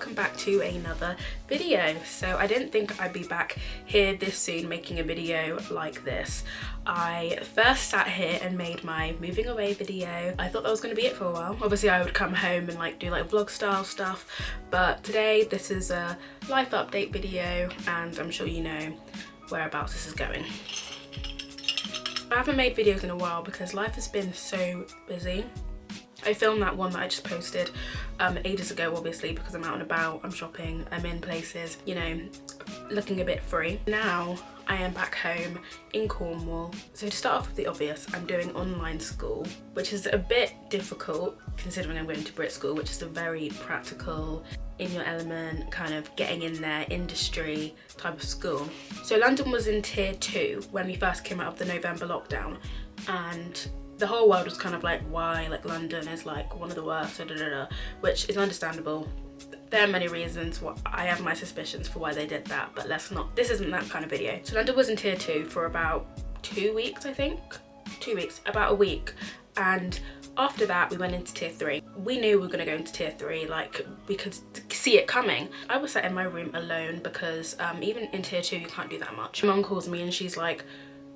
welcome back to another video. So I didn't think I'd be back here this soon making a video like this. I first sat here and made my moving away video. I thought that was going to be it for a while. Obviously I would come home and like do like vlog style stuff, but today this is a life update video and I'm sure you know whereabouts this is going. I haven't made videos in a while because life has been so busy. I filmed that one that I just posted ages ago, obviously, because I'm out and about, I'm shopping, I'm in places, you know, looking a bit free. Now I am back home in Cornwall. So to start off with the obvious, I'm doing online school, which is a bit difficult considering I'm going to Brit School, which is a very practical, in your element, kind of getting in there, industry type of school. So London was in tier 2 when we first came out of the November lockdown, and the whole world was kind of like, why, like London is like one of the worst, which is understandable. There are many reasons why I have my suspicions for why they did that, but let's not, this isn't that kind of video. So London was in tier 2 for about 2 weeks, I think. 2 weeks, about a week. And after that we went into tier 3. We knew we were going to go into tier 3, like we could see it coming. I was sat in my room alone because even in tier 2 you can't do that much. My mum calls me and she's like,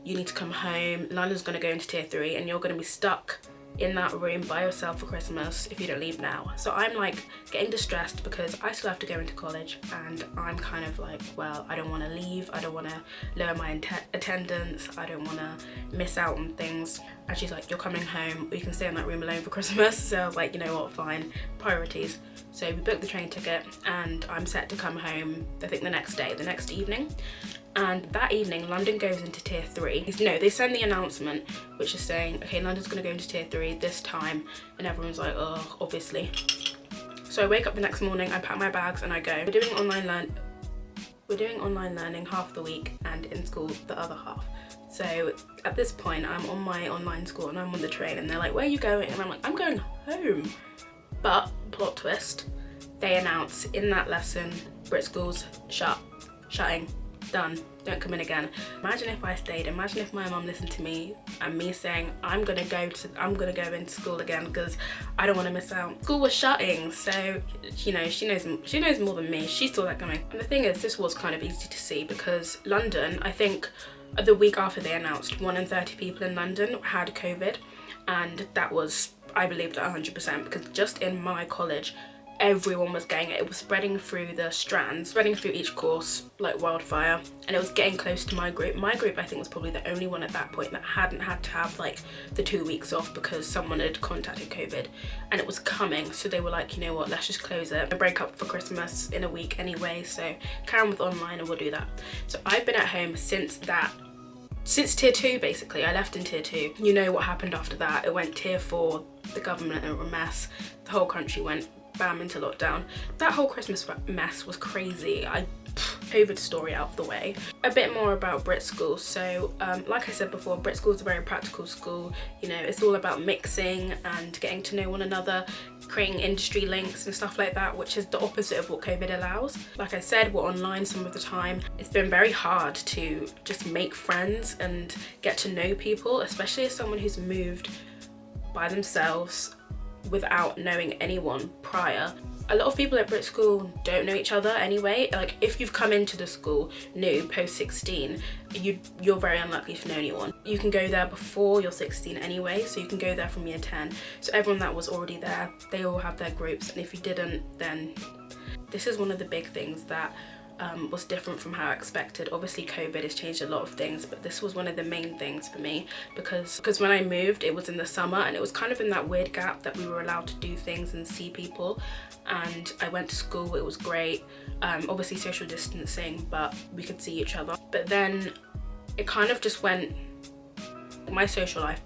you need to come home, London's going to go into tier 3 and you're going to be stuck in that room by yourself for Christmas if you don't leave now. So I'm like getting distressed because I still have to go into college and I'm kind of like, well, I don't want to leave, I don't want to lower my attendance, I don't want to miss out on things. And she's like, you're coming home, we can stay in that room alone for Christmas. So I was like, you know what, fine, priorities. So we booked the train ticket and I'm set to come home, I think the next day, the next evening. And that evening, London goes into tier 3. No, they send the announcement, which is saying, okay, London's gonna go into tier 3 this time. And everyone's like, oh, obviously. So I wake up the next morning, I pack my bags and I go. We're doing online learning half the week and in school the other half. So at this point, I'm on my online school and I'm on the train and they're like, where are you going? And I'm like, I'm going home. But, plot twist, they announce in that lesson, Brit School's shutting. Done, don't come in again. Imagine if I stayed, imagine if my mum listened to me and me saying I'm gonna go into school again because I don't want to miss out. School was shutting, so you know, she knows more than me. She saw that coming. And the thing is, this was kind of easy to see because London, I think the week after they announced, 1 in 30 people in London had COVID, and that was, I believed, 100% because just in my college everyone was getting it. It was spreading through the strands, spreading through each course like wildfire, and it was getting close to my group. My group, I think, was probably the only one at that point that hadn't had to have like the 2 weeks off because someone had contacted COVID and it was coming. So they were like, you know what, let's just close it. I break up for Christmas in a week anyway, so carry on with online and we'll do that. So I've been at home since tier 2 basically. I left in tier 2. You know what happened after that. It went tier 4, the government were a mess, the whole country went bam into lockdown. That whole Christmas mess was crazy. COVID story out of the way. A bit more about Brit School. So like I said before, Brit School is a very practical school. You know, it's all about mixing and getting to know one another, creating industry links and stuff like that, which is the opposite of what COVID allows. Like I said, we're online some of the time. It's been very hard to just make friends and get to know people, especially as someone who's moved by themselves without knowing anyone prior. A lot of people at Brit School don't know each other anyway. Like if you've come into the school new post 16, you're very unlikely to know anyone. You can go there before you're 16 anyway, so you can go there from year 10. So everyone that was already there, they all have their groups, and if you didn't, then this is one of the big things that was different from how I expected. Obviously COVID has changed a lot of things, but this was one of the main things for me because when I moved, it was in the summer and it was kind of in that weird gap that we were allowed to do things and see people, and I went to school, it was great. Obviously social distancing, but we could see each other. But then it kind of just went, my social life,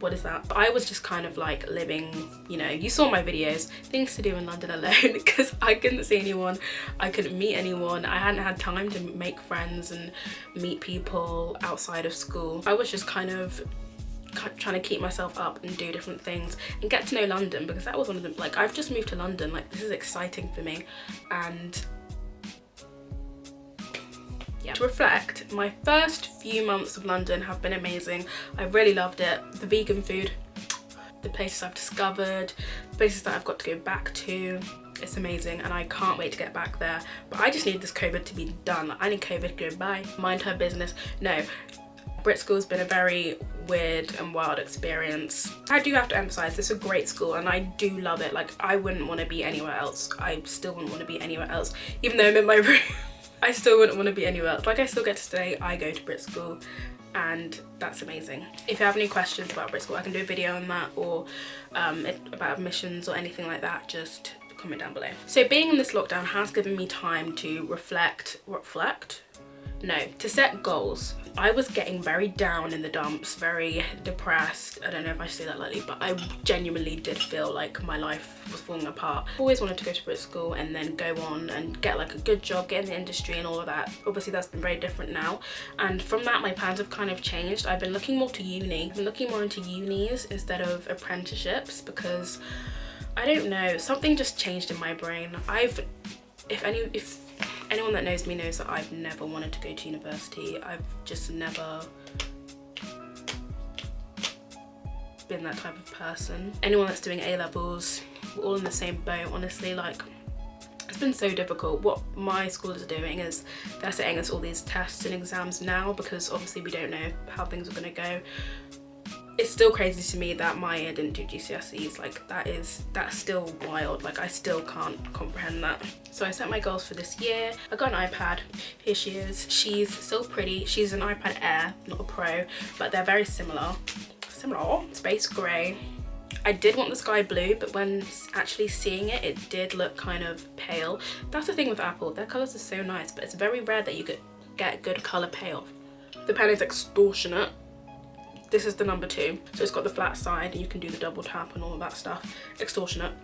what is that? I was just kind of like living, you know, you saw my videos, things to do in London alone because I couldn't see anyone, I couldn't meet anyone, I hadn't had time to make friends and meet people outside of school. I was just kind of trying to keep myself up and do different things and get to know London because that was one of them. Like, I've just moved to London, like this is exciting for me. And yeah, to reflect, my first few months of London have been amazing. I really loved it. The vegan food, the places I've discovered, the places that I've got to go back to, It's amazing and I can't wait to get back there. But I just need this COVID to be done. I need COVID to go bye. Mind her business. No. Brit School's been a very weird and wild experience. I do have to emphasize, this is a great school and I do love it. Like, I wouldn't want to be anywhere else. I still wouldn't want to be anywhere else. Even though I'm in my room, I still wouldn't want to be anywhere else. Like, I still get to stay. I go to Brit School and that's amazing. If you have any questions about Brit School, I can do a video on that, or about admissions or anything like that, just comment down below. So being in this lockdown has given me time to to set goals. I was getting very down in the dumps, very depressed. I don't know if I say that lightly, but I genuinely did feel like my life was falling apart. I always wanted to go to Brit School and then go on and get like a good job, get in the industry and all of that. Obviously that's been very different now. And from that, my plans have kind of changed. I've been looking more to uni. I've been looking more into unis instead of apprenticeships because I don't know, something just changed in my brain. If anyone that knows me knows that I've never wanted to go to university. I've just never been that type of person. Anyone that's doing A-levels, we're all in the same boat, honestly. Like, it's been so difficult. What my school is doing is they're setting us all these tests and exams now because obviously we don't know how things are going to go. It's still crazy to me that my year didn't do GCSEs. Like, that's still wild. Like, I still can't comprehend that. So I set my goals for this year. I got an iPad. Here she is. She's so pretty. She's an iPad Air, not a Pro, but they're very similar. Space grey. I did want the sky blue, but when actually seeing it, it did look kind of pale. That's the thing with Apple. Their colours are so nice, but it's very rare that you could get good colour payoff. The pen is extortionate. This is the number 2, so it's got the flat side and you can do the double tap and all of that stuff. Extortionate.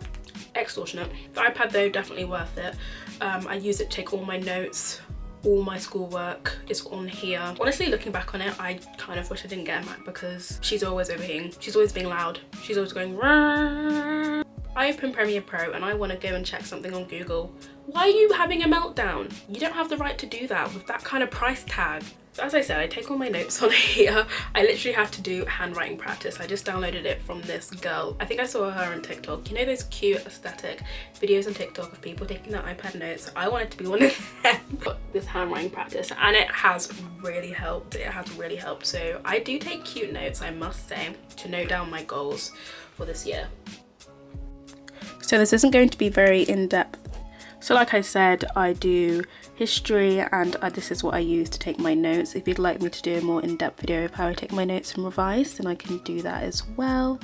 The iPad though, definitely worth it. I use it to take all my notes, all my schoolwork is on here. Honestly, looking back on it, I kind of wish I didn't get a Mac because she's always being loud. She's always going, rah. I open Premiere Pro and I want to go and check something on Google. Why are you having a meltdown? You don't have the right to do that with that kind of price tag. As I said, I take all my notes on here. I literally had to do handwriting practice. I just downloaded it from this girl. I think I saw her on TikTok. You know those cute aesthetic videos on TikTok of people taking their iPad notes? I wanted to be one of them. But this handwriting practice, and it has really helped. It has really helped. So I do take cute notes, I must say, to note down my goals for this year. So this isn't going to be very in-depth. So like I said, I do history and this is what I use to take my notes. If you'd like me to do a more in-depth video of how I take my notes and revise, then I can do that as well.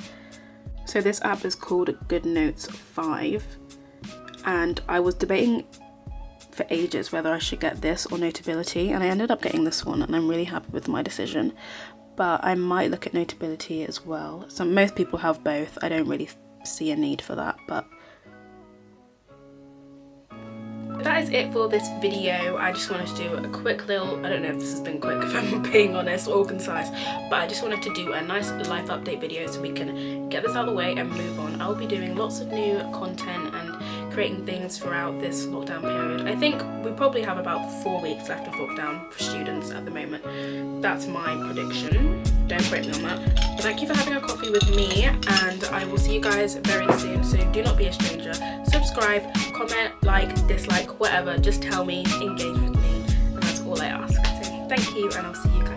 So this app is called Good Notes 5 and I was debating for ages whether I should get this or Notability, and I ended up getting this one and I'm really happy with my decision. But I might look at Notability as well. So most people have both. I don't really see a need for that, but that is it for this video. I just wanted to do a quick little, I don't know if this has been quick if I'm being honest or concise, but I just wanted to do a nice life update video so we can get this out of the way and move on. I'll be doing lots of new content and creating things throughout this lockdown period. I think we probably have about 4 weeks left of lockdown for students at the moment. That's my prediction. Don't quote me on that. But thank you for having a coffee with me and I will see you guys very soon. So do not be a stranger. Subscribe, comment, like, dislike, whatever. Just tell me, engage with me, and that's all I ask. So thank you and I'll see you guys.